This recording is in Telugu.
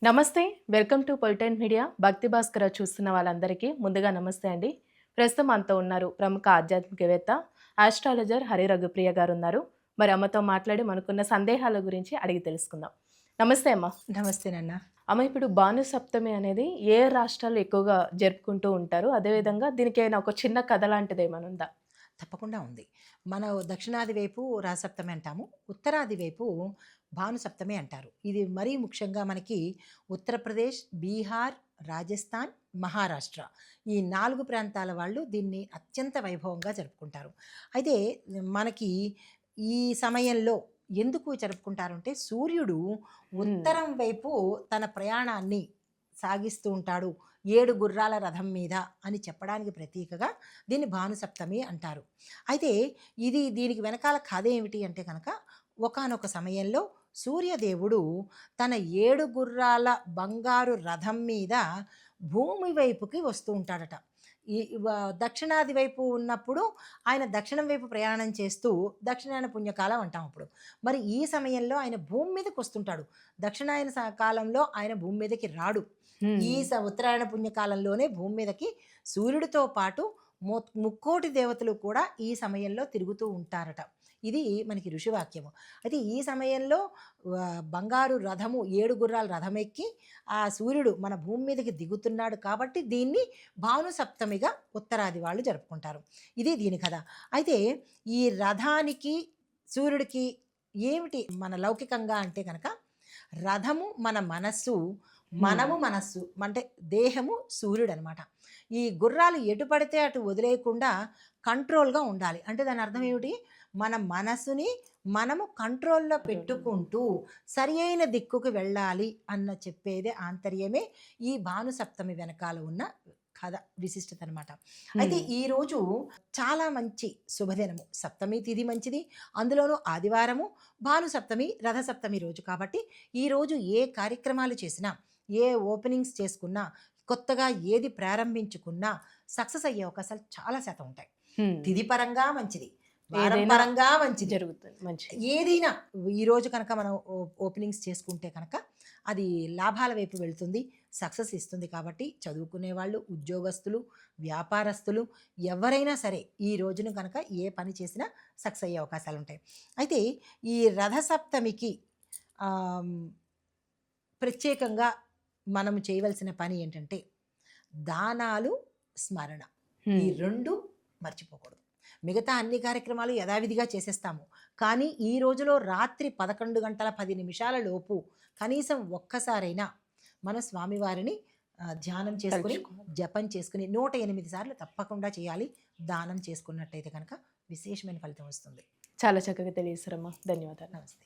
నమస్తే. వెల్కమ్ టు పొలిటెన్ మీడియా. భక్తి భాస్కర చూస్తున్న వాళ్ళందరికీ ముందుగా నమస్తే అండి. ప్రస్తుతం మనతో ఉన్నారు ప్రముఖ ఆధ్యాత్మికవేత్త, ఆస్ట్రాలజర్ హరి రఘుప్రియ గారు ఉన్నారు. మరి అమ్మతో మాట్లాడి మనకున్న సందేహాల గురించి అడిగి తెలుసుకుందాం. నమస్తే అమ్మ. నమస్తే నాన్న. అమ్మ, ఇప్పుడు భాను సప్తమి అనేది ఏ రాష్ట్రాల్లో ఎక్కువగా జరుపుకుంటూ ఉంటారు? అదేవిధంగా దీనికేమైనా ఒక చిన్న కథ లాంటిది ఏమైనా ఉందా? తప్పకుండా ఉంది. మన దక్షిణాది వైపు రాసప్తమి అంటాము. ఉత్తరాది వైపు భానుసప్తమి అంటారు. ఇది మరీ ముఖ్యంగా మనకి ఉత్తరప్రదేశ్, బీహార్, రాజస్థాన్, మహారాష్ట్ర ఈ 4 ప్రాంతాల వాళ్ళు దీన్ని అత్యంత వైభవంగా జరుపుకుంటారు. అయితే మనకి ఈ సమయంలో ఎందుకు జరుపుకుంటారంటే సూర్యుడు హ్మ్. ఉత్తరం వైపు తన ప్రయాణాన్ని సాగిస్తూ ఉంటాడు 7 గుర్రాల రథం మీద అని చెప్పడానికి ప్రతీకగా దీన్ని భానుసప్తమి అంటారు. అయితే దీనికి వెనకాల కథ ఏమిటి అంటే కనుక ఒకానొక సమయంలో సూర్యదేవుడు తన 7 గుర్రాల బంగారు రథం మీద భూమి వైపుకి వస్తూ ఉంటాడట. దక్షిణాది వైపు ఉన్నప్పుడు ఆయన దక్షిణం వైపు ప్రయాణం చేస్తూ దక్షిణాయన పుణ్యకాలం అంటాం అప్పుడు. మరి ఈ సమయంలో ఆయన భూమి మీదకి వస్తుంటాడు. దక్షిణాయన కాలంలో ఆయన భూమి మీదకి రాడు. ఈ హ్మ్. ఉత్తరాయణ పుణ్యకాలంలోనే భూమి మీదకి సూర్యుడితో పాటు ముక్కోటి దేవతలు కూడా ఈ సమయంలో తిరుగుతూ ఉంటారట. ఇది మనకి ఋషివాక్యము. అయితే ఈ సమయంలో బంగారు రథము 7 గుర్రాల రథం ఎక్కి ఆ సూర్యుడు మన భూమి మీదకి దిగుతున్నాడు కాబట్టి దీన్ని భాను సప్తమిగా ఉత్తరాది వాళ్ళు జరుపుకుంటారు. ఇది దీని కథ. అయితే ఈ రథానికి సూర్యుడికి ఏమిటి మన లౌకికంగా అంటే కనుక రథము మన మనస్సు, మనము మనస్సు అంటే దేహము సూర్యుడు అనమాట. ఈ గుర్రాలు ఎటు పడితే అటు వదిలేయకుండా కంట్రోల్గా ఉండాలి. అంటే దాని అర్థం ఏమిటి? మన మనసుని మనము కంట్రోల్లో పెట్టుకుంటూ సరి అయిన దిక్కుకు వెళ్ళాలి అన్న చెప్పేదే ఆంతర్యమే ఈ భానుసప్తమి వెనకాల ఉన్న కథ విశిష్టత అనమాట. అయితే ఈరోజు చాలా మంచి శుభదినము. సప్తమి తిథి మంచిది, అందులోనూ ఆదివారము, భానుసప్తమి రథసప్తమి రోజు కాబట్టి ఈరోజు ఏ కార్యక్రమాలు చేసినా, ఏ ఓపెనింగ్స్ చేసుకున్నా, కొత్తగా ఏది ప్రారంభించుకున్నా సక్సెస్ అయ్యే అవకాశాలు చాలా శాతం ఉంటాయి. తిథి పరంగా మంచిది, వారం పరంగా మంచిది జరుగుతుంది. మంచిది. ఏదైనా ఈరోజు కనుక మనం ఓపెనింగ్స్ చేసుకుంటే కనుక అది లాభాల వైపు వెళుతుంది, సక్సెస్ ఇస్తుంది. కాబట్టి చదువుకునే వాళ్ళు, ఉద్యోగస్తులు, వ్యాపారస్తులు ఎవరైనా సరే ఈ రోజున కనుక ఏ పని చేసినా సక్సెస్ అయ్యే అవకాశాలు ఉంటాయి. అయితే ఈ రథసప్తమికి ప్రత్యేకంగా మనం చేయవలసిన పని ఏంటంటే దానాలు, స్మరణ ఈ 2 మర్చిపోకూడదు. మిగతా అన్ని కార్యక్రమాలు యథావిధిగా చేసేస్తాము. కానీ ఈ రోజులో రాత్రి 11:10 లోపు కనీసం ఒక్కసారైనా మన స్వామివారిని ధ్యానం చేసుకుని, జపం చేసుకుని 108 సార్లు తప్పకుండా చేయాలి. దానం చేసుకున్నట్టయితే కనుక విశేషమైన ఫలితం వస్తుంది. చాలా చక్కగా తెలియజేశారమ్మా. ధన్యవాదాలు. నమస్తే.